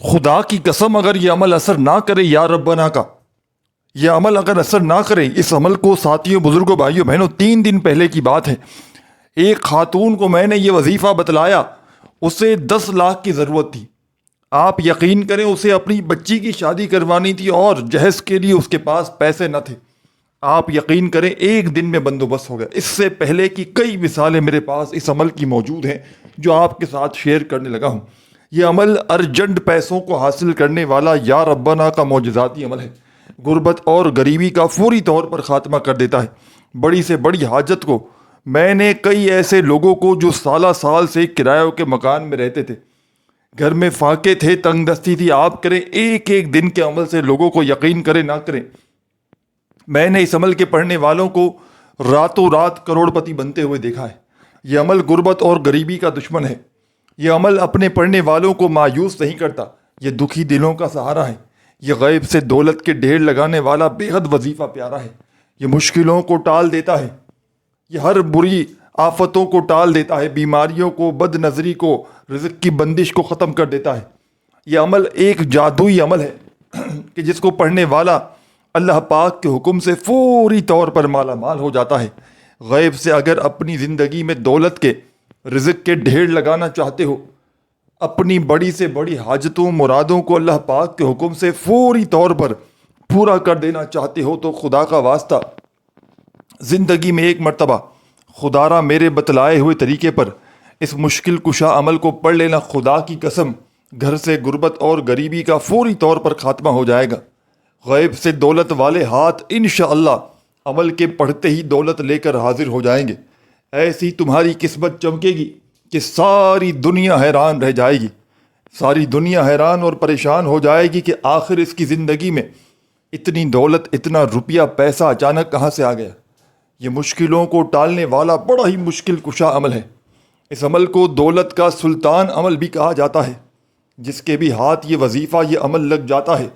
خدا کی قسم اگر یہ عمل اثر نہ کرے یا ربنا کا، یہ عمل اگر اثر نہ کرے، اس عمل کو ساتھیوں، بزرگوں، بھائیوں، بہنوں، 3 دن پہلے کی بات ہے، ایک خاتون کو میں نے یہ وظیفہ بتلایا، اسے 10 لاکھ کی ضرورت تھی۔ آپ یقین کریں اسے اپنی بچی کی شادی کروانی تھی اور جہیز کے لیے اس کے پاس پیسے نہ تھے۔ آپ یقین کریں 1 دن میں بندوبست ہو گیا۔ اس سے پہلے کی کئی مثالیں میرے پاس اس عمل کی موجود ہیں جو آپ کے ساتھ شیئر کرنے لگا ہوں۔ یہ عمل ارجنٹ پیسوں کو حاصل کرنے والا یا ربنا کا معجزاتی عمل ہے۔ غربت اور غریبی کا فوری طور پر خاتمہ کر دیتا ہے۔ بڑی سے بڑی حاجت کو، میں نے کئی ایسے لوگوں کو جو سالہ سال سے کرایوں کے مکان میں رہتے تھے، گھر میں فاقے تھے، تنگ دستی تھی، آپ کریں ایک ایک دن کے عمل سے لوگوں کو، یقین کریں نہ کریں، میں نے اس عمل کے پڑھنے والوں کو راتوں رات کروڑ پتی بنتے ہوئے دیکھا ہے۔ یہ عمل غربت اور غریبی کا دشمن ہے۔ یہ عمل اپنے پڑھنے والوں کو مایوس نہیں کرتا، یہ دکھی دلوں کا سہارا ہے۔ یہ غیب سے دولت کے ڈھیر لگانے والا بے حد وظیفہ پیارا ہے۔ یہ مشکلوں کو ٹال دیتا ہے، یہ ہر بری آفتوں کو ٹال دیتا ہے، بیماریوں کو، بد نظری کو، رزق کی بندش کو ختم کر دیتا ہے۔ یہ عمل ایک جادوئی عمل ہے کہ جس کو پڑھنے والا اللہ پاک کے حکم سے فوری طور پر مالا مال ہو جاتا ہے۔ غیب سے اگر اپنی زندگی میں دولت کے، رزق کے ڈھیر لگانا چاہتے ہو، اپنی بڑی سے بڑی حاجتوں، مرادوں کو اللہ پاک کے حکم سے فوری طور پر پورا کر دینا چاہتے ہو، تو خدا کا واسطہ زندگی میں ایک مرتبہ خدا را میرے بتلائے ہوئے طریقے پر اس مشکل کشا عمل کو پڑھ لینا۔ خدا کی قسم گھر سے غربت اور غریبی کا فوری طور پر خاتمہ ہو جائے گا۔ غیب سے دولت والے ہاتھ انشاءاللہ عمل کے پڑھتے ہی دولت لے کر حاضر ہو جائیں گے۔ ایسی تمہاری قسمت چمکے گی کہ ساری دنیا حیران رہ جائے گی۔ ساری دنیا حیران اور پریشان ہو جائے گی کہ آخر اس کی زندگی میں اتنی دولت، اتنا روپیہ پیسہ اچانک کہاں سے آ گیا۔ یہ مشکلوں کو ٹالنے والا بڑا ہی مشکل کشا عمل ہے۔ اس عمل کو دولت کا سلطان عمل بھی کہا جاتا ہے۔ جس کے بھی ہاتھ یہ وظیفہ، یہ عمل لگ جاتا ہے،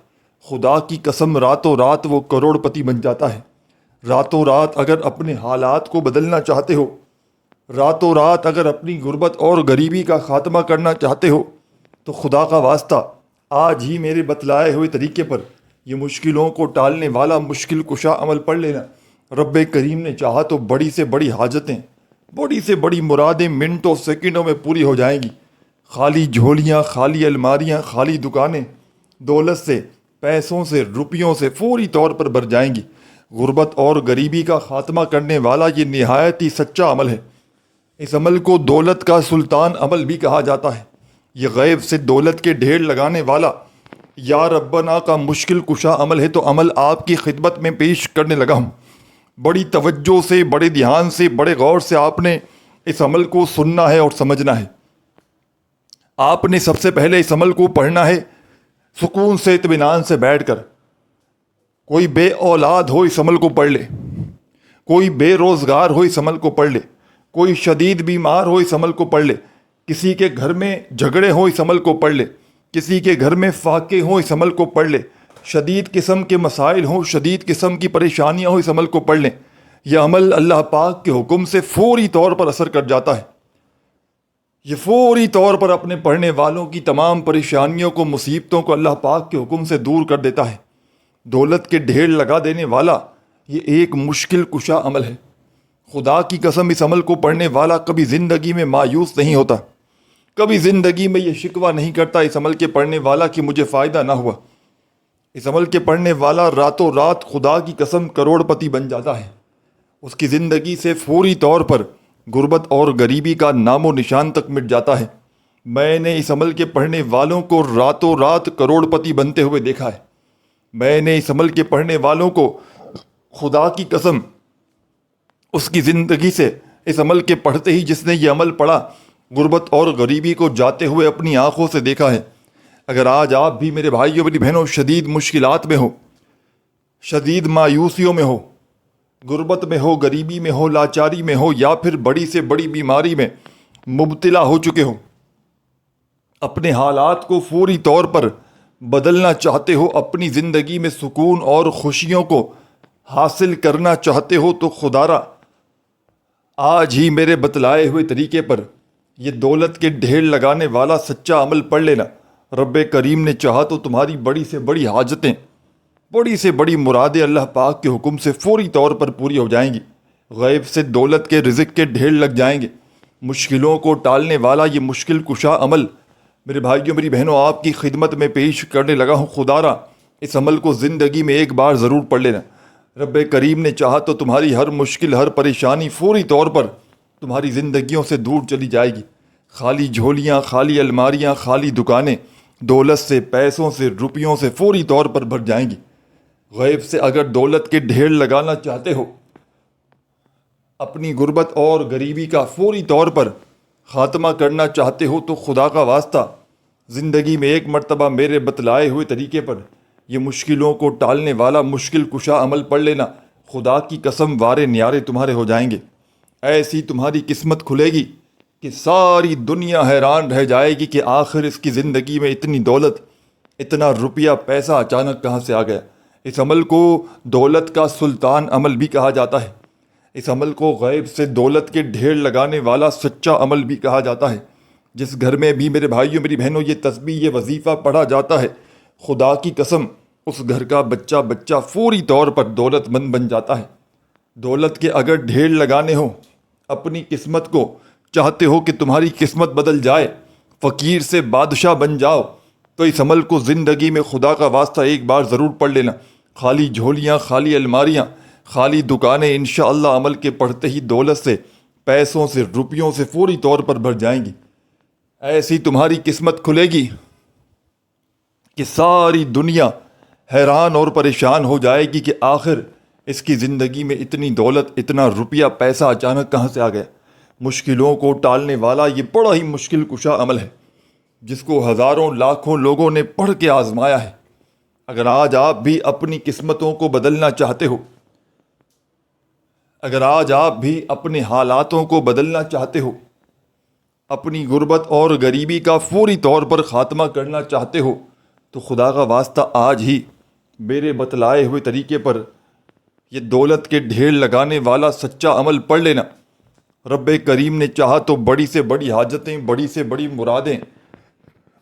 خدا کی قسم راتوں رات وہ کروڑ پتی بن جاتا ہے۔ راتوں رات اگر اپنے حالات کو بدلنا چاہتے ہو، راتوں رات اگر اپنی غربت اور غریبی کا خاتمہ کرنا چاہتے ہو، تو خدا کا واسطہ آج ہی میرے بتلائے ہوئے طریقے پر یہ مشکلوں کو ٹالنے والا مشکل کشا عمل پڑھ لینا۔ رب کریم نے چاہا تو بڑی سے بڑی حاجتیں، بڑی سے بڑی مرادیں منٹوں سیکنڈوں میں پوری ہو جائیں گی۔ خالی جھولیاں، خالی الماریاں، خالی دکانیں دولت سے، پیسوں سے، روپیوں سے فوری طور پر بھر جائیں گی۔ غربت اور غریبی کا خاتمہ کرنے والا یہ نہایت ہی سچا عمل ہے۔ اس عمل کو دولت کا سلطان عمل بھی کہا جاتا ہے۔ یہ غیب سے دولت کے ڈھیر لگانے والا یا ربنا کا مشکل کشا عمل ہے، تو عمل آپ کی خدمت میں پیش کرنے لگا ہوں۔ بڑی توجہ سے، بڑے دھیان سے، بڑے غور سے آپ نے اس عمل کو سننا ہے اور سمجھنا ہے۔ آپ نے سب سے پہلے اس عمل کو پڑھنا ہے سکون سے، اطمینان سے بیٹھ کر۔ کوئی بے اولاد ہو اس عمل کو پڑھ لے، کوئی بے روزگار ہو اس عمل کو پڑھ لے، کوئی شدید بیمار ہو اس عمل کو پڑھ لے، کسی کے گھر میں جھگڑے ہوں اس عمل کو پڑھ لے، کسی کے گھر میں فاقے ہوں اس عمل کو پڑھ لے، شدید قسم کے مسائل ہوں، شدید قسم کی پریشانیاں ہوں، اس عمل کو پڑھ لیں۔ یہ عمل اللہ پاک کے حکم سے فوری طور پر اثر کر جاتا ہے۔ یہ فوری طور پر اپنے پڑھنے والوں کی تمام پریشانیوں کو، مصیبتوں کو اللہ پاک کے حکم سے دور کر دیتا ہے۔ دولت کے ڈھیر لگا دینے والا یہ ایک مشکل کشا عمل ہے۔ خدا کی قسم اس عمل کو پڑھنے والا کبھی زندگی میں مایوس نہیں ہوتا، کبھی زندگی میں یہ شکوہ نہیں کرتا اس عمل کے پڑھنے والا کہ مجھے فائدہ نہ ہوا۔ اس عمل کے پڑھنے والا راتوں رات خدا کی قسم کروڑ پتی بن جاتا ہے۔ اس کی زندگی سے فوری طور پر غربت اور غریبی کا نام و نشان تک مٹ جاتا ہے۔ میں نے اس عمل کے پڑھنے والوں کو راتوں رات کروڑ پتی بنتے ہوئے دیکھا ہے۔ میں نے اس عمل کے پڑھنے والوں کو خدا کی قسم اس کی زندگی سے، اس عمل کے پڑھتے ہی جس نے یہ عمل پڑھا، غربت اور غریبی کو جاتے ہوئے اپنی آنکھوں سے دیکھا ہے۔ اگر آج آپ بھی میرے بھائیوں، میری بہنوں، شدید مشکلات میں ہو، شدید مایوسیوں میں ہو، غربت میں ہو، غریبی میں ہو، لاچاری میں ہو، یا پھر بڑی سے بڑی بیماری میں مبتلا ہو چکے ہو، اپنے حالات کو فوری طور پر بدلنا چاہتے ہو، اپنی زندگی میں سکون اور خوشیوں کو حاصل کرنا چاہتے ہو، تو خدا را آج ہی میرے بتلائے ہوئے طریقے پر یہ دولت کے ڈھیر لگانے والا سچا عمل پڑھ لینا۔ رب کریم نے چاہا تو تمہاری بڑی سے بڑی حاجتیں، بڑی سے بڑی مرادیں اللہ پاک کے حکم سے فوری طور پر پوری ہو جائیں گی۔ غیب سے دولت کے رزق کے ڈھیر لگ جائیں گے۔ مشکلوں کو ٹالنے والا یہ مشکل کشا عمل میرے بھائیوں میری بہنوں آپ کی خدمت میں پیش کرنے لگا ہوں۔ خدا را اس عمل کو زندگی میں ایک بار ضرور پڑھ لینا۔ رب کریم نے چاہا تو تمہاری ہر مشکل، ہر پریشانی فوری طور پر تمہاری زندگیوں سے دور چلی جائے گی۔ خالی جھولیاں، خالی الماریاں، خالی دکانیں دولت سے، پیسوں سے، روپیوں سے فوری طور پر بھر جائیں گی۔ غیب سے اگر دولت کے ڈھیر لگانا چاہتے ہو، اپنی غربت اور غریبی کا فوری طور پر خاتمہ کرنا چاہتے ہو تو خدا کا واسطہ زندگی میں ایک مرتبہ میرے بتلائے ہوئے طریقے پر یہ مشکلوں کو ٹالنے والا مشکل کشا عمل پڑھ لینا۔ خدا کی قسم وارے نیارے تمہارے ہو جائیں گے۔ ایسی تمہاری قسمت کھلے گی کہ ساری دنیا حیران رہ جائے گی کہ آخر اس کی زندگی میں اتنی دولت، اتنا روپیہ پیسہ اچانک کہاں سے آ گیا۔ اس عمل کو دولت کا سلطان عمل بھی کہا جاتا ہے۔ اس عمل کو غیب سے دولت کے ڈھیر لگانے والا سچا عمل بھی کہا جاتا ہے۔ جس گھر میں بھی میرے بھائیوں میری بہنوں یہ تسبیح، یہ وظیفہ پڑھا جاتا ہے، خدا کی قسم اس گھر کا بچہ فوری طور پر دولت مند بن جاتا ہے۔ دولت کے اگر ڈھیر لگانے ہو، اپنی قسمت کو چاہتے ہو کہ تمہاری قسمت بدل جائے، فقیر سے بادشاہ بن جاؤ، تو اس عمل کو زندگی میں خدا کا واسطہ ایک بار ضرور پڑھ لینا۔ خالی جھولیاں، خالی الماریاں، خالی دکانیں انشاءاللہ عمل کے پڑھتے ہی دولت سے، پیسوں سے، روپیوں سے فوری طور پر بھر جائیں گی۔ ایسی تمہاری قسمت کھلے گی کہ ساری دنیا حیران اور پریشان ہو جائے گی کہ آخر اس کی زندگی میں اتنی دولت، اتنا روپیہ پیسہ اچانک کہاں سے آ گیا۔ مشکلوں کو ٹالنے والا یہ بڑا ہی مشکل کشا عمل ہے، جس کو ہزاروں لاکھوں لوگوں نے پڑھ کے آزمایا ہے۔ اگر آج آپ بھی اپنی قسمتوں کو بدلنا چاہتے ہو، اگر آج آپ بھی اپنے حالاتوں کو بدلنا چاہتے ہو، اپنی غربت اور غریبی کا فوری طور پر خاتمہ کرنا چاہتے ہو، تو خدا کا واسطہ آج ہی میرے بتلائے ہوئے طریقے پر یہ دولت کے ڈھیر لگانے والا سچا عمل پڑھ لینا۔ رب کریم نے چاہا تو بڑی سے بڑی حاجتیں، بڑی سے بڑی مرادیں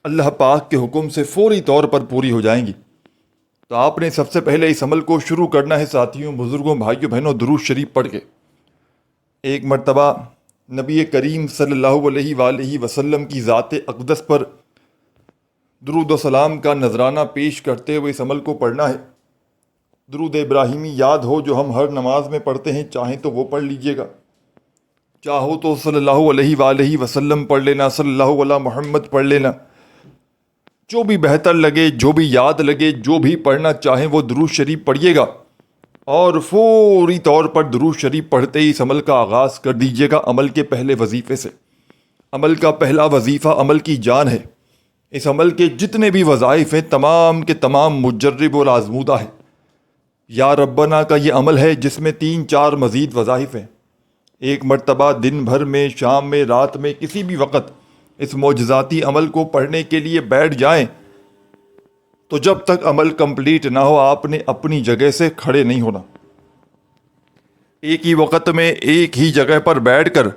اللہ پاک کے حکم سے فوری طور پر پوری ہو جائیں گی۔ تو آپ نے سب سے پہلے اس عمل کو شروع کرنا ہے ساتھیوں، بزرگوں، بھائیوں، بہنوں، درود شریف پڑھ کے۔ ایک مرتبہ نبی کریم صلی اللہ علیہ وآلہ وسلم کی ذات اقدس پر درود و سلام کا نذرانہ پیش کرتے ہوئے اس عمل کو پڑھنا ہے۔ درود ابراہیمی یاد ہو جو ہم ہر نماز میں پڑھتے ہیں، چاہیں تو وہ پڑھ لیجئے گا، چاہو تو صلی اللہ علیہ وآلہ وسلم پڑھ لینا، صلی اللہ علیہ محمد پڑھ لینا، جو بھی بہتر لگے، جو بھی یاد لگے، جو بھی پڑھنا چاہیں وہ درود شریف پڑھیے گا، اور فوری طور پر درود شریف پڑھتے ہی اس عمل کا آغاز کر دیجیے گا عمل کے پہلے وظیفے سے۔ عمل کا پہلا وظیفہ عمل کی جان ہے۔ اس عمل کے جتنے بھی وظائف ہیں تمام کے تمام مجرب اور آزمودہ ہے۔ یا ربنا کا یہ عمل ہے جس میں 3-4 مزید وظائف ہیں۔ ایک مرتبہ دن بھر میں، شام میں، رات میں، کسی بھی وقت اس معجزاتی عمل کو پڑھنے کے لیے بیٹھ جائیں تو جب تک عمل کمپلیٹ نہ ہو آپ نے اپنی جگہ سے کھڑے نہیں ہونا۔ ایک ہی وقت میں ایک ہی جگہ پر بیٹھ کر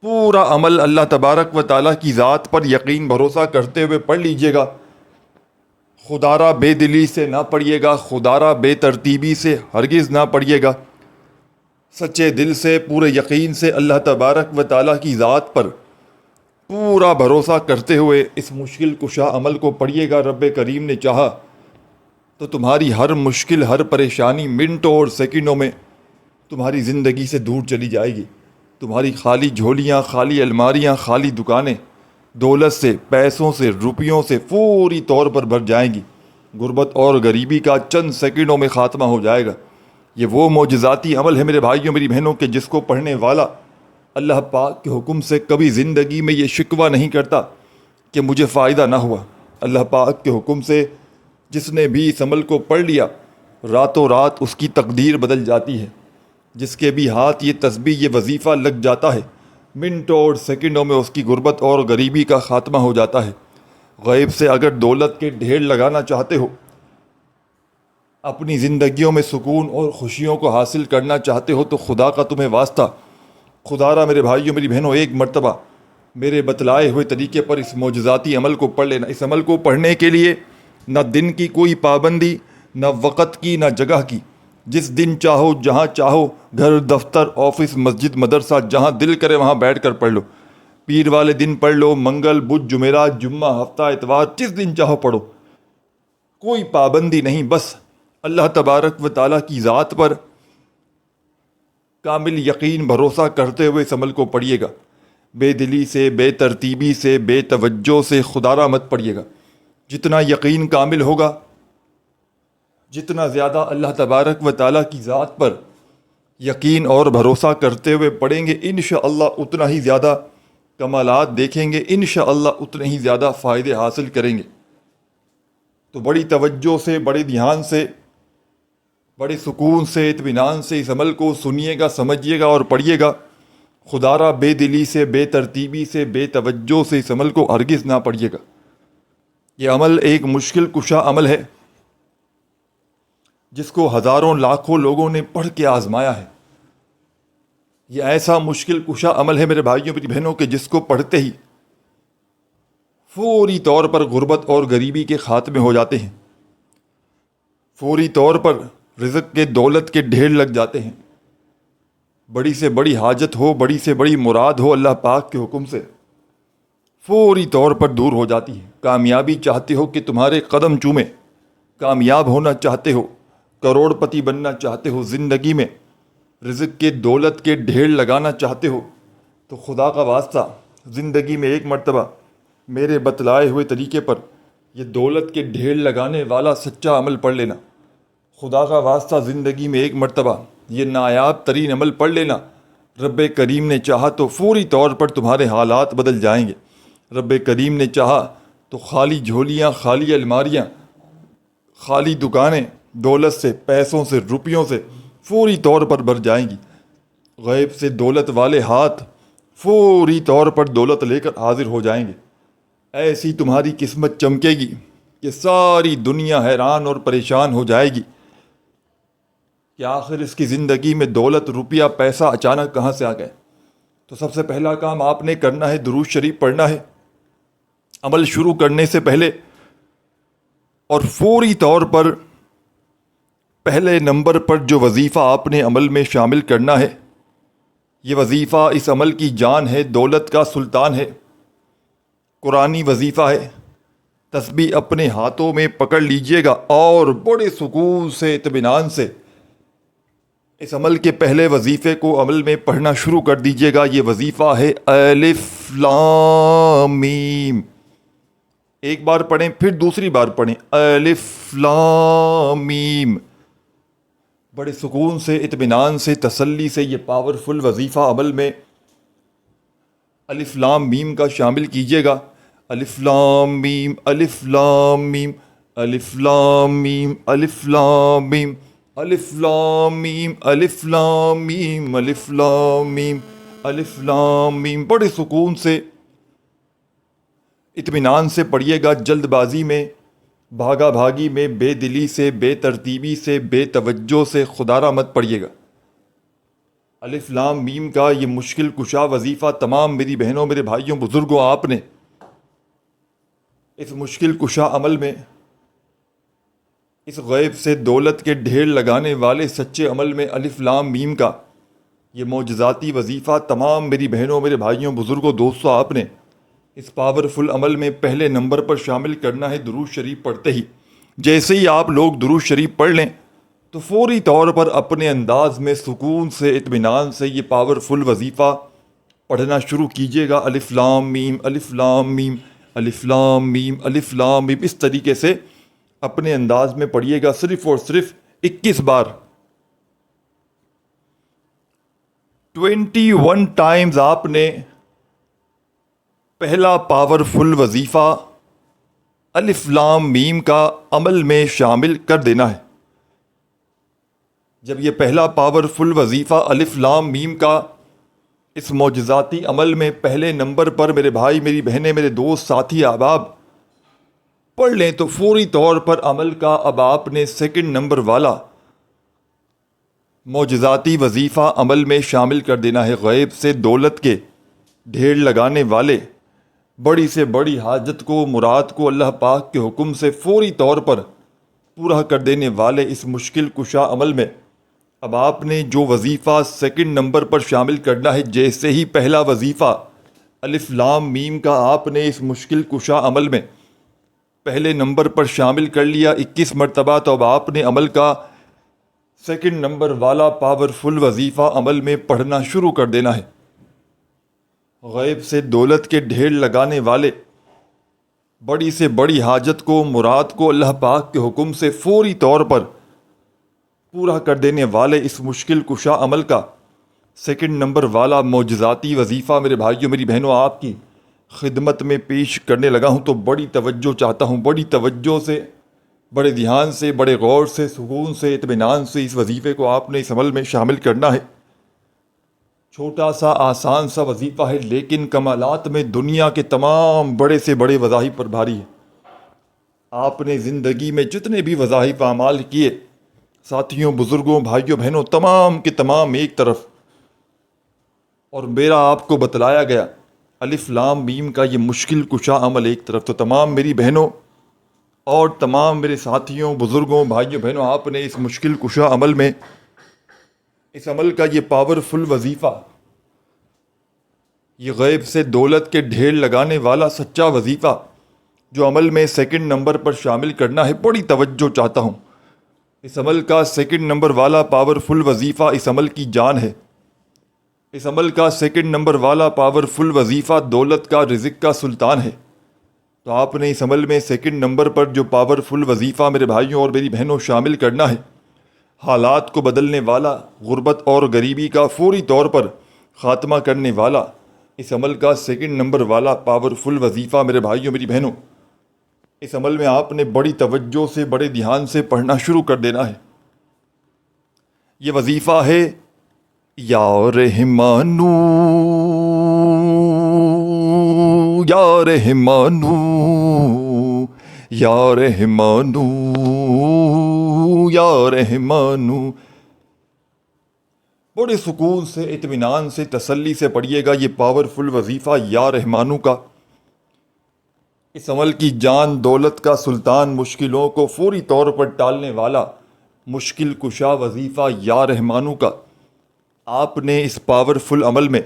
پورا عمل اللہ تبارک و تعالیٰ کی ذات پر یقین بھروسہ کرتے ہوئے پڑھ لیجئے گا۔ خدارہ بے دلی سے نہ پڑھیے گا، خدارہ بے ترتیبی سے ہرگز نہ پڑھیے گا۔ سچے دل سے، پورے یقین سے اللہ تبارک و تعالیٰ کی ذات پر پورا بھروسہ کرتے ہوئے اس مشکل کشا عمل کو پڑھیے گا۔ رب کریم نے چاہا تو تمہاری ہر مشکل، ہر پریشانی منٹوں اور سیکنڈوں میں تمہاری زندگی سے دور چلی جائے گی۔ تمہاری خالی جھولیاں، خالی الماریاں، خالی دکانیں دولت سے، پیسوں سے، روپیوں سے فوری طور پر بھر جائیں گی۔ غربت اور غریبی کا چند سیکنڈوں میں خاتمہ ہو جائے گا۔ یہ وہ معجزاتی عمل ہے میرے بھائیوں میری بہنوں کہ جس کو پڑھنے والا اللہ پاک کے حکم سے کبھی زندگی میں یہ شکوہ نہیں کرتا کہ مجھے فائدہ نہ ہوا۔ اللہ پاک کے حکم سے جس نے بھی اس عمل کو پڑھ لیا راتوں رات اس کی تقدیر بدل جاتی ہے۔ جس کے بھی ہاتھ یہ تسبیح، یہ وظیفہ لگ جاتا ہے، منٹوں اور سیکنڈوں میں اس کی غربت اور غریبی کا خاتمہ ہو جاتا ہے۔ غیب سے اگر دولت کے ڈھیر لگانا چاہتے ہو، اپنی زندگیوں میں سکون اور خوشیوں کو حاصل کرنا چاہتے ہو تو خدا کا تمہیں واسطہ، خدا را میرے بھائیوں میری بہنوں ایک مرتبہ میرے بتلائے ہوئے طریقے پر اس معجزاتی عمل کو پڑھ لینا۔ اس عمل کو پڑھنے کے لیے نہ دن کی کوئی پابندی، نہ وقت کی، نہ جگہ کی۔ جس دن چاہو، جہاں چاہو، گھر، دفتر، آفس، مسجد، مدرسہ، جہاں دل کرے وہاں بیٹھ کر پڑھ لو۔ پیر والے دن پڑھ لو، منگل، بدھ، جمعرات، جمعہ، ہفتہ، اتوار، جس دن چاہو پڑھو، کوئی پابندی نہیں۔ بس اللہ تبارک و تعالیٰ کی ذات پر کامل یقین بھروسہ کرتے ہوئے اس عمل کو پڑھیے گا۔ بے دلی سے، بے ترتیبی سے، بے توجہ سے خدا را مت پڑھیے گا۔ جتنا یقین کامل ہوگا، جتنا زیادہ اللہ تبارک و تعالیٰ کی ذات پر یقین اور بھروسہ کرتے ہوئے پڑھیں گے، انشاءاللہ اتنا ہی زیادہ کمالات دیکھیں گے، انشاءاللہ اتنے ہی زیادہ فائدے حاصل کریں گے۔ تو بڑی توجہ سے، بڑے دھیان سے، بڑے سکون سے، اطمینان سے اس عمل کو سنیے گا، سمجھیے گا اور پڑھیے گا۔ خدا را بے دلی سے، بے ترتیبی سے، بے توجہ سے اس عمل کو ہرگز نہ پڑھیے گا۔ یہ عمل ایک مشکل کشا عمل ہے جس کو ہزاروں لاکھوں لوگوں نے پڑھ کے آزمایا ہے۔ یہ ایسا مشکل کشا عمل ہے میرے بھائیوں، میری بہنوں، کہ جس کو پڑھتے ہی فوری طور پر غربت اور غریبی کے خاتمے ہو جاتے ہیں، فوری طور پر رزق کے، دولت کے ڈھیر لگ جاتے ہیں۔ بڑی سے بڑی حاجت ہو، بڑی سے بڑی مراد ہو، اللہ پاک کے حکم سے فوری طور پر دور ہو جاتی ہے۔ کامیابی چاہتے ہو کہ تمہارے قدم چومے، کامیاب ہونا چاہتے ہو، کروڑ پتی بننا چاہتے ہو، زندگی میں رزق کے، دولت کے ڈھیر لگانا چاہتے ہو، تو خدا کا واسطہ زندگی میں ایک مرتبہ میرے بتلائے ہوئے طریقے پر یہ دولت کے ڈھیر لگانے والا سچا عمل پڑھ لینا۔ خدا کا واسطہ زندگی میں ایک مرتبہ یہ نایاب ترین عمل پڑھ لینا۔ رب کریم نے چاہا تو فوری طور پر تمہارے حالات بدل جائیں گے۔ رب کریم نے چاہا تو خالی جھولیاں، خالی الماریاں، خالی دکانیں دولت سے، پیسوں سے، روپیوں سے فوری طور پر بھر جائیں گی۔ غیب سے دولت والے ہاتھ فوری طور پر دولت لے کر حاضر ہو جائیں گے۔ ایسی تمہاری قسمت چمکے گی کہ ساری دنیا حیران اور پریشان ہو جائے گی کہ آخر اس کی زندگی میں دولت، روپیہ، پیسہ اچانک کہاں سے آ گئے۔ تو سب سے پہلا کام آپ نے کرنا ہے، درود شریف پڑھنا ہے عمل شروع کرنے سے پہلے، اور فوری طور پر پہلے نمبر پر جو وظیفہ آپ نے عمل میں شامل کرنا ہے، یہ وظیفہ اس عمل کی جان ہے، دولت کا سلطان ہے، قرآنی وظیفہ ہے۔ تسبیح اپنے ہاتھوں میں پکڑ لیجئے گا اور بڑے سکون سے، اطمینان سے اس عمل کے پہلے وظیفے کو عمل میں پڑھنا شروع کر دیجئے گا۔ یہ وظیفہ ہے الف لام میم۔ ایک بار پڑھیں، پھر دوسری بار پڑھیں، الف لام میم۔ بڑے سکون سے، اطمینان سے، تسلی سے یہ پاورفل وظیفہ عمل میں الف لام میم کا شامل کیجئے گا۔ الف لام میم، الف لام میم، الف لام میم، الف لام میم، الف لام میم، الف لام میم، الف لام میم، الف لام میم۔ بڑے سکون سے، اطمینان سے پڑھیے گا، جلد بازی میں، بھاگا بھاگی میں، بے دلی سے، بے ترتیبی سے، بے توجہ سے خدا را مت پڑھیے گا۔ الف لام میم کا یہ مشکل کشا وظیفہ تمام میری بہنوں، میرے بھائیوں، بزرگوں، آپ نے اس مشکل کشا عمل میں، اس غیب سے دولت کے ڈھیر لگانے والے سچے عمل میں الف لام میم کا یہ معجزاتی وظیفہ تمام میری بہنوں، میرے بھائیوں، بزرگوں، دوستوں، آپ نے اس پاورفل عمل میں پہلے نمبر پر شامل کرنا ہے درود شریف پڑھتے ہی۔ جیسے ہی آپ لوگ درود شریف پڑھ لیں تو فوری طور پر اپنے انداز میں سکون سے، اطمینان سے یہ پاورفل وظیفہ پڑھنا شروع کیجیے گا۔ الف لام میم، الف لام میم، الف لام میم، الف لام میم۔ اس طریقے سے اپنے انداز میں پڑھیے گا، صرف اور صرف 21 بار، 21 ٹائمز آپ نے پہلا پاورفل وظیفہ الف لام میم کا عمل میں شامل کر دینا ہے۔ جب یہ پہلا پاورفل وظیفہ الف لام میم کا اس معجزاتی عمل میں پہلے نمبر پر میرے بھائی، میری بہنیں، میرے دوست، ساتھی، احباب پڑھ لیں تو فوری طور پر عمل کا اب آپ نے سیکنڈ نمبر والا معجزاتی وظیفہ عمل میں شامل کر دینا ہے۔ غیب سے دولت کے ڈھیر لگانے والے، بڑی سے بڑی حاجت کو، مراد کو اللہ پاک کے حکم سے فوری طور پر پورا کر دینے والے اس مشکل کشا عمل میں اب آپ نے جو وظیفہ سیکنڈ نمبر پر شامل کرنا ہے، جیسے ہی پہلا وظیفہ الف لام میم کا آپ نے اس مشکل کشا عمل میں پہلے نمبر پر شامل کر لیا 21 مرتبہ، تو اب آپ نے عمل کا سیکنڈ نمبر والا پاورفل وظیفہ عمل میں پڑھنا شروع کر دینا ہے۔ غیب سے دولت کے ڈھیر لگانے والے، بڑی سے بڑی حاجت کو، مراد کو اللہ پاک کے حکم سے فوری طور پر پورا کر دینے والے اس مشکل کشا عمل کا سیکنڈ نمبر والا معجزاتی وظیفہ میرے بھائیوں میری بہنوں آپ کی خدمت میں پیش کرنے لگا ہوں، تو بڑی توجہ چاہتا ہوں، بڑی توجہ سے، بڑے دھیان سے، بڑے غور سے، سکون سے، اطمینان سے اس وظیفے کو آپ نے اس عمل میں شامل کرنا ہے۔ چھوٹا سا آسان سا وظیفہ ہے، لیکن کمالات میں دنیا کے تمام بڑے سے بڑے وظائف پر بھاری ہے۔ آپ نے زندگی میں جتنے بھی وظائف اعمال کیے، ساتھیوں، بزرگوں، بھائیوں، بہنوں، تمام کے تمام ایک طرف، اور میرا آپ کو بتلایا گیا الف لام میم کا یہ مشکل کشا عمل ایک طرف، تو تمام میری بہنوں اور تمام میرے ساتھیوں، بزرگوں، بھائیوں، بہنوں، آپ نے اس مشکل کشا عمل میں اس عمل کا یہ پاورفل وظیفہ، یہ غیب سے دولت کے ڈھیر لگانے والا سچا وظیفہ جو عمل میں سیکنڈ نمبر پر شامل کرنا ہے، بڑی توجہ چاہتا ہوں۔ اس عمل کا سیکنڈ نمبر والا پاورفل وظیفہ اس عمل کی جان ہے۔ اس عمل کا سیکنڈ نمبر والا پاورفل وظیفہ دولت کا، رزق کا سلطان ہے۔ تو آپ نے اس عمل میں سیکنڈ نمبر پر جو پاورفل وظیفہ میرے بھائیوں اور میری بہنوں شامل کرنا ہے، حالات کو بدلنے والا، غربت اور غریبی کا فوری طور پر خاتمہ کرنے والا، اس عمل کا سیکنڈ نمبر والا پاورفل وظیفہ میرے بھائیوں میری بہنوں، اس عمل میں آپ نے بڑی توجہ سے، بڑے دھیان سے پڑھنا شروع کر دینا ہے۔ یہ وظیفہ ہے یا رحمانو، یا رحمانو، یا رحمانو، یا رحمانو۔ بڑے سکون سے، اطمینان سے، تسلی سے پڑھیے گا یہ پاورفل وظیفہ یا رحمانو کا۔ اس عمل کی جان، دولت کا سلطان، مشکلوں کو فوری طور پر ٹالنے والا مشکل کشا وظیفہ یا رحمانو کا آپ نے اس پاورفل عمل میں،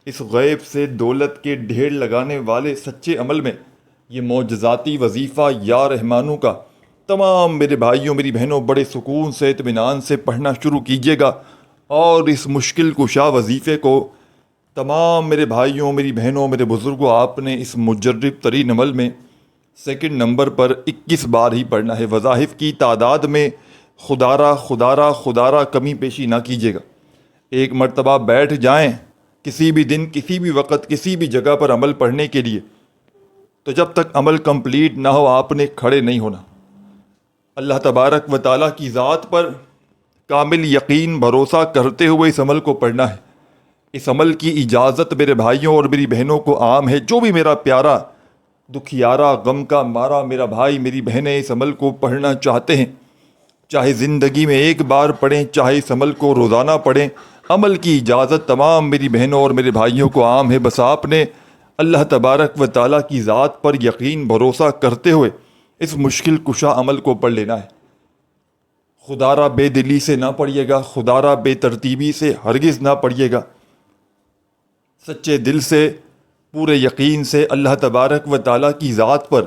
اس غیب سے دولت کے ڈھیر لگانے والے سچے عمل میں، یہ معجزاتی وظیفہ یا رحمانو کا تمام میرے بھائیوں میری بہنوں بڑے سکون سے، اطمینان سے پڑھنا شروع کیجیے گا، اور اس مشکل کشا وظیفے کو تمام میرے بھائیوں، میری بہنوں، میرے بزرگوں، آپ نے اس مجرب ترین عمل میں سیکنڈ نمبر پر 21 بار ہی پڑھنا ہے۔ وظائف کی تعداد میں خدارہ کمی پیشی نہ کیجیے گا۔ ایک مرتبہ بیٹھ جائیں کسی بھی دن، کسی بھی وقت، کسی بھی جگہ پر عمل پڑھنے کے لیے، تو جب تک عمل کمپلیٹ نہ ہو آپ نے کھڑے نہیں ہونا۔ اللہ تبارک و تعالیٰ کی ذات پر کامل یقین، بھروسہ کرتے ہوئے اس عمل کو پڑھنا ہے۔ اس عمل کی اجازت میرے بھائیوں اور میری بہنوں کو عام ہے۔ جو بھی میرا پیارا، دکھیارا، غم کا مارا میرا بھائی، میری بہنیں اس عمل کو پڑھنا چاہتے ہیں، چاہے زندگی میں ایک بار پڑھیں، چاہے اس عمل کو روزانہ پڑھیں، عمل کی اجازت تمام میری بہنوں اور میرے بھائیوں کو عام ہے۔ بس آپ نے اللہ تبارک و تعالیٰ کی ذات پر یقین، بھروسہ کرتے ہوئے اس مشکل کشا عمل کو پڑھ لینا ہے۔ خدارہ بے دلی سے نہ پڑھیے گا، خدارہ بے ترتیبی سے ہرگز نہ پڑھیے گا۔ سچے دل سے، پورے یقین سے اللہ تبارک و تعالیٰ کی ذات پر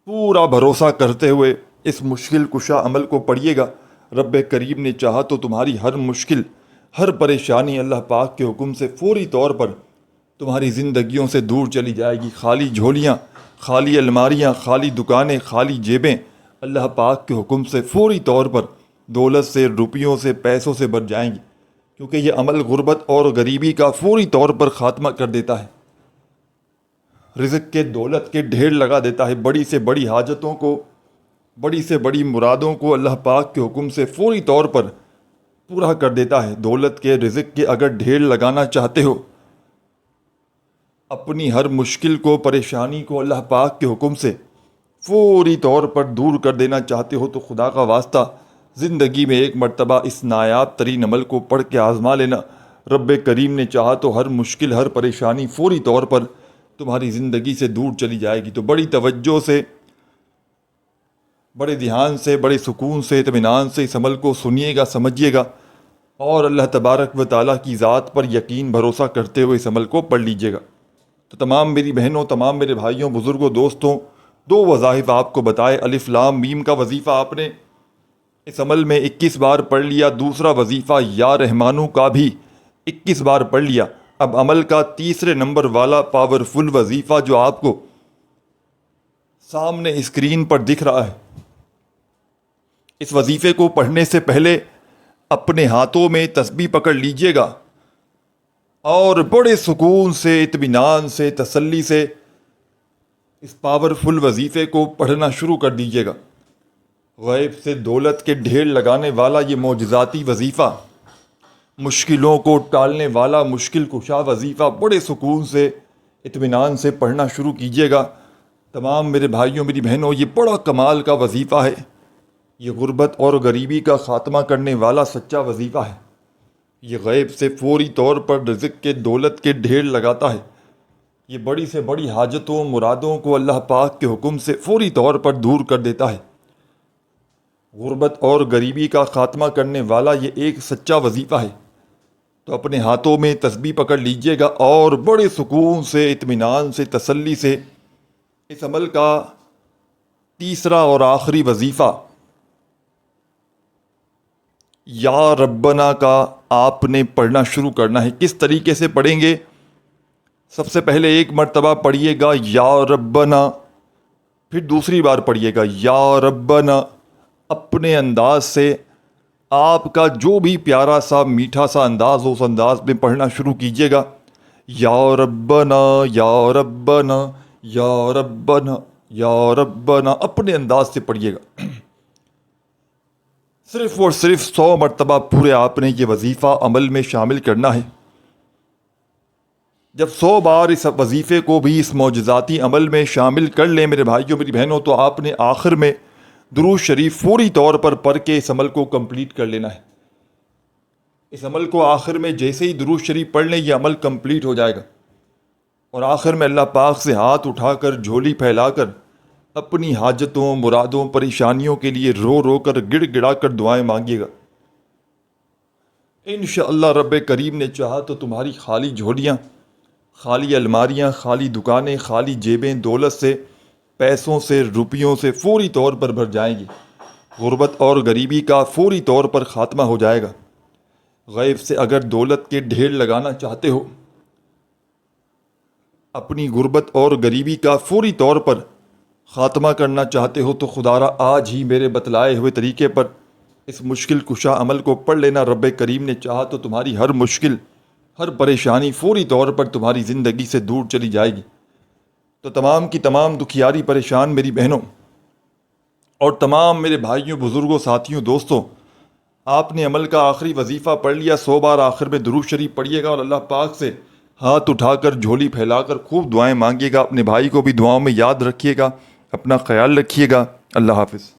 پورا بھروسہ کرتے ہوئے اس مشکل کشا عمل کو پڑھیے گا۔ رب کریم نے چاہا تو تمہاری ہر مشکل، ہر پریشانی اللہ پاک کے حکم سے فوری طور پر تمہاری زندگیوں سے دور چلی جائے گی۔ خالی جھولیاں، خالی الماریاں، خالی دکانیں، خالی جیبیں اللہ پاک کے حکم سے فوری طور پر دولت سے، روپیوں سے، پیسوں سے بھر جائیں گی، کیونکہ یہ عمل غربت اور غریبی کا فوری طور پر خاتمہ کر دیتا ہے، رزق کے، دولت کے ڈھیر لگا دیتا ہے۔ بڑی سے بڑی حاجتوں کو، بڑی سے بڑی مرادوں کو اللہ پاک کے حکم سے فوری طور پر پورا کر دیتا ہے۔ دولت کے، رزق کے اگر ڈھیر لگانا چاہتے ہو، اپنی ہر مشکل کو، پریشانی کو اللہ پاک کے حکم سے فوری طور پر دور کر دینا چاہتے ہو، تو خدا کا واسطہ زندگی میں ایک مرتبہ اس نایاب ترین عمل کو پڑھ کے آزما لینا۔ رب کریم نے چاہا تو ہر مشکل، ہر پریشانی فوری طور پر تمہاری زندگی سے دور چلی جائے گی۔ تو بڑی توجہ سے، بڑے دھیان سے، بڑے سکون سے، اطمینان سے اس عمل کو سنیے گا، سمجھیے گا، اور اللہ تبارک و تعالیٰ کی ذات پر یقین بھروسہ کرتے ہوئے اس عمل کو پڑھ لیجیے گا۔ تو تمام میری بہنوں، تمام میرے بھائیوں، بزرگوں، دوستوں، 2 وظائف آپ کو بتائے۔ الف لام میم کا وظیفہ آپ نے اس عمل میں 21 بار پڑھ لیا، دوسرا وظیفہ یا رحمانو کا بھی 21 بار پڑھ لیا۔ اب عمل کا تیسرے نمبر والا پاورفل وظیفہ جو آپ کو سامنے اسکرین پر دکھ رہا ہے، اس وظیفے کو پڑھنے سے پہلے اپنے ہاتھوں میں تسبیح پکڑ لیجئے گا اور بڑے سکون سے، اطمینان سے، تسلی سے اس پاورفل وظیفے کو پڑھنا شروع کر دیجئے گا۔ غیب سے دولت کے ڈھیر لگانے والا یہ معجزاتی وظیفہ، مشکلوں کو ٹالنے والا مشکل کشا وظیفہ بڑے سکون سے، اطمینان سے پڑھنا شروع کیجئے گا۔ تمام میرے بھائیوں، میری بہنوں، یہ بڑا کمال کا وظیفہ ہے۔ یہ غربت اور غریبی کا خاتمہ کرنے والا سچا وظیفہ ہے۔ یہ غیب سے فوری طور پر رزق کے، دولت کے ڈھیر لگاتا ہے۔ یہ بڑی سے بڑی حاجتوں، مرادوں کو اللہ پاک کے حکم سے فوری طور پر دور کر دیتا ہے۔ غربت اور غریبی کا خاتمہ کرنے والا یہ ایک سچا وظیفہ ہے۔ تو اپنے ہاتھوں میں تسبیح پکڑ لیجئے گا اور بڑے سکون سے، اطمینان سے، تسلی سے اس عمل کا تیسرا اور آخری وظیفہ یا ربنا کا آپ نے پڑھنا شروع کرنا ہے۔ کس طریقے سے پڑھیں گے؟ سب سے پہلے ایک مرتبہ پڑھیے گا یا ربنا، پھر دوسری بار پڑھیے گا یا ربنا، اپنے انداز سے، آپ کا جو بھی پیارا سا میٹھا سا انداز ہو اس انداز میں پڑھنا شروع کیجیے گا۔ یا ربنا، یا ربنا، یا ربنا، یا ربنا، اپنے انداز سے پڑھیے گا۔ صرف اور صرف 100 مرتبہ پورے آپ نے یہ وظیفہ عمل میں شامل کرنا ہے۔ جب 100 بار اس وظیفے کو بھی اس معجزاتی عمل میں شامل کر لیں میرے بھائیوں، میری بہنوں، تو آپ نے آخر میں درود شریف فوری طور پر پڑھ کے اس عمل کو کمپلیٹ کر لینا ہے۔ اس عمل کو آخر میں جیسے ہی درود شریف پڑھ لیں یہ عمل کمپلیٹ ہو جائے گا، اور آخر میں اللہ پاک سے ہاتھ اٹھا کر، جھولی پھیلا کر اپنی حاجتوں، مرادوں، پریشانیوں کے لیے رو رو کر، گڑ گڑا کر دعائیں مانگیے گا۔ انشاءاللہ رب کریم نے چاہا تو تمہاری خالی جھولیاں، خالی الماریاں، خالی دکانیں، خالی جیبیں دولت سے، پیسوں سے، روپیوں سے فوری طور پر بھر جائیں گی۔ غربت اور غریبی کا فوری طور پر خاتمہ ہو جائے گا۔ غیب سے اگر دولت کے ڈھیر لگانا چاہتے ہو، اپنی غربت اور غریبی کا فوری طور پر خاتمہ کرنا چاہتے ہو، تو خدارا آج ہی میرے بتلائے ہوئے طریقے پر اس مشکل کشا عمل کو پڑھ لینا۔ رب کریم نے چاہا تو تمہاری ہر مشکل، ہر پریشانی فوری طور پر تمہاری زندگی سے دور چلی جائے گی۔ تو تمام کی تمام دکھیاری پریشان میری بہنوں اور تمام میرے بھائیوں، بزرگوں، ساتھیوں، دوستوں، آپ نے عمل کا آخری وظیفہ پڑھ لیا۔ 100 بار آخر میں درود شریف پڑھیے گا اور اللہ پاک سے ہاتھ اٹھا کر، جھولی پھیلا کر خوب دعائیں مانگیے گا۔ اپنے بھائی کو بھی دعاؤں میں یاد رکھیے گا۔ اپنا خیال رکھیے گا۔ اللہ حافظ۔